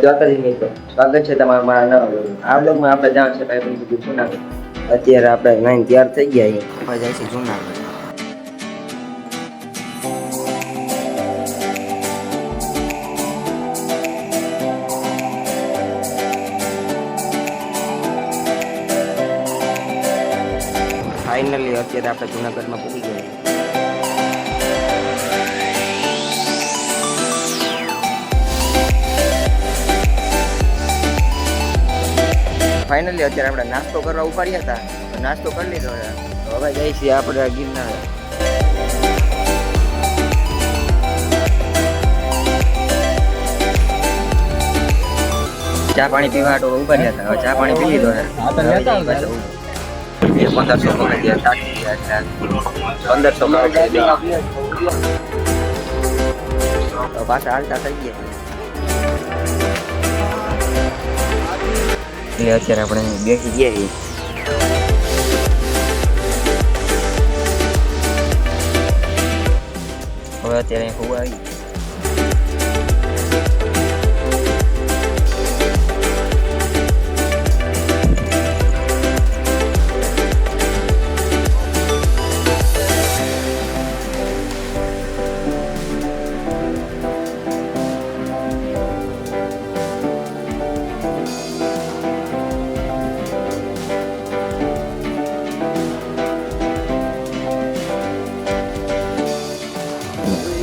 દ્વારકાધીશ મિત્રો, સ્વાગત છે તમારું મારા નવા બ્લોગમાં. આ બ્લોગમાં આપણે જાણ છે કઈ પણ બધું જૂનાગઢ. અત્યારે આપણે નાઈન તૈયાર થઈ ગયા છીએ, આપણે જાય છે જૂનાગઢ. ફાઇનલી અત્યારે આપણે જૂનાગઢમાં પહોંચી ગયા છીએ. ફાઇનલી અત્યારે આપણે નાસ્તો કરવા ઉપાડ્યા હતા, નાસ્તો કરી લીધો છે. હવે જઈએ છીએ આપણે ગિરનાર. ચા પાણી પીવા તો ઉપાડ્યા હતા, હવે ચા પાણી પી લીધો છે. 1500 પકડી ગયા, 1500 પાછા હાલતા થઈ ગયા. એટલે અત્યારે આપણે બેસી ગયા છીએ. હવે અત્યારે હું આવી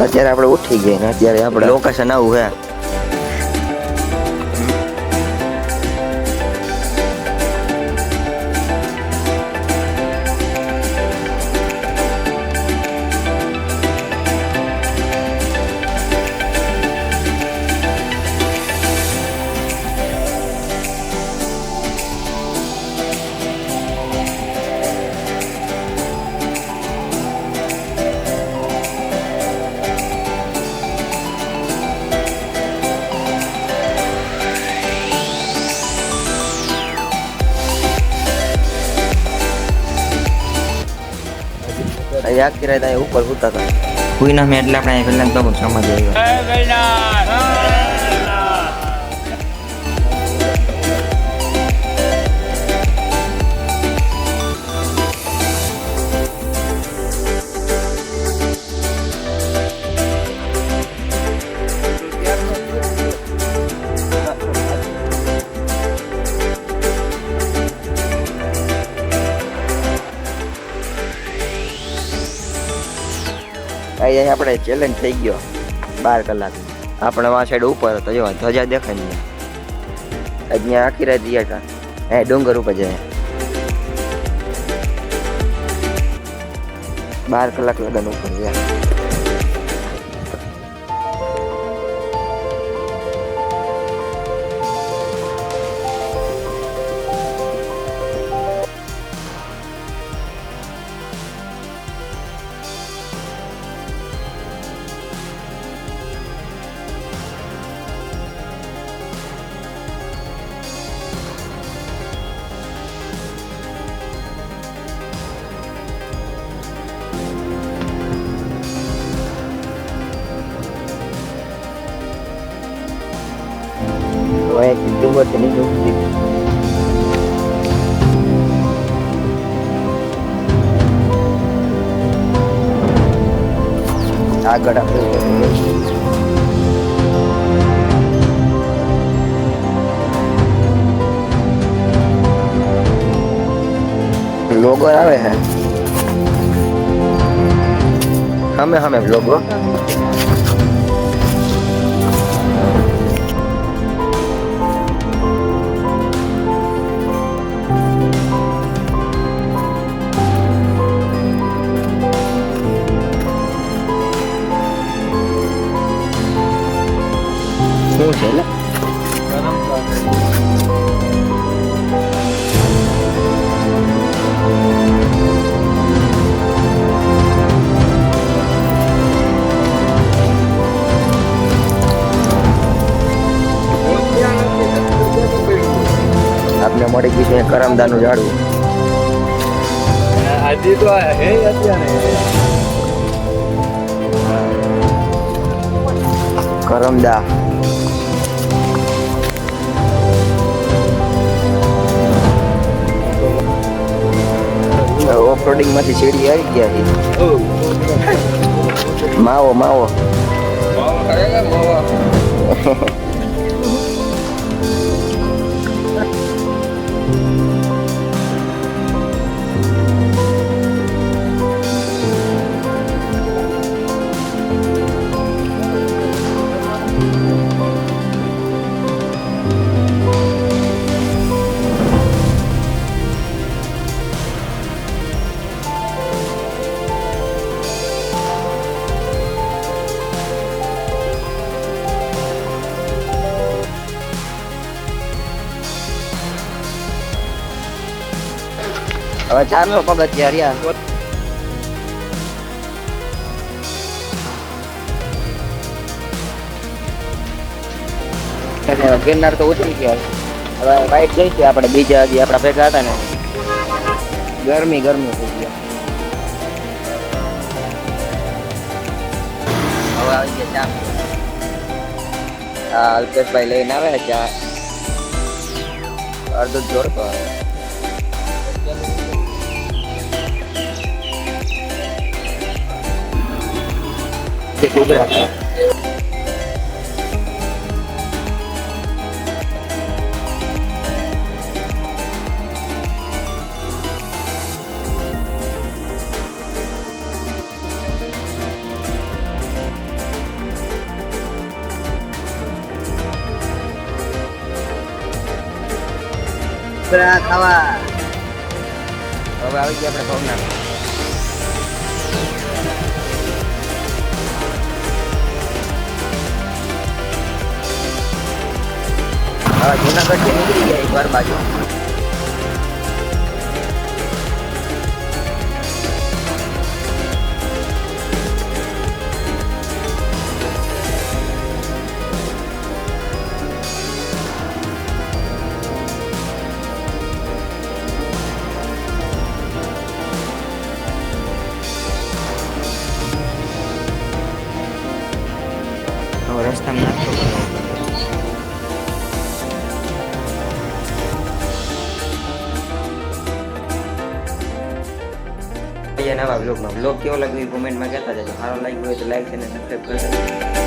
અત્યારે આપણે ઉઠી ગયા ને અત્યારે આપણે લોકેશન આવું હે. આખી રાત ઉપર સુતા હતા. કોઈ ના મેં એટલે આપણે પહેલા તો સમજ અહીંયા આપણે ચેલેન્જ થઈ ગયો 12 કલાક. આપણે આ સાઈડ ઉપર હતો, જો ધજા દેખાય ને અહીંયા આખી રાત ગયા હતા. હે ડુંગર ઉપર જાય 12 કલાક લગન ઉપર ગયા. Đuông thì mình đuông આગળ આપણે લોગો આવે છે સામે લોગો. શું છે એટલે આપને મળી ગયું છે કરમદાનું ઝાડવું. આજે તો હે અત્યારે કરમદા ઓફરોડિંગ માંથી સીડી આવી ગયા છે. માવો માવો હવે 400 પગથિયા રહ્યા. ગિરનાર તો ઉતરી ગયા. હવે બાઈક જઈશું આપણે બીજા હજી આપણા ભેગા હતા ને. ગરમી ગરમી થઈ ગયા. હવે આવી ગયા ચા. અલ્પેશભાઈ લઈને આવે ચા. અડધું જોડતો આવે. ખાવા હવે આવી ગયા આપણે ભવનાથ. હવે જુનાગઢ થી નીકળી ગયા એકવાર બાજુ. રસ્તામાં નાસ્તો કરવો પડે. નવા બ્લોગમાં બ્લોગ કેવો લાગ્યો એ કોમેન્ટમાં કહેતા જજો. સારો લાગ્યો હોય તો લાઈક અને સબસ્ક્રાઈબ કરી દેજો.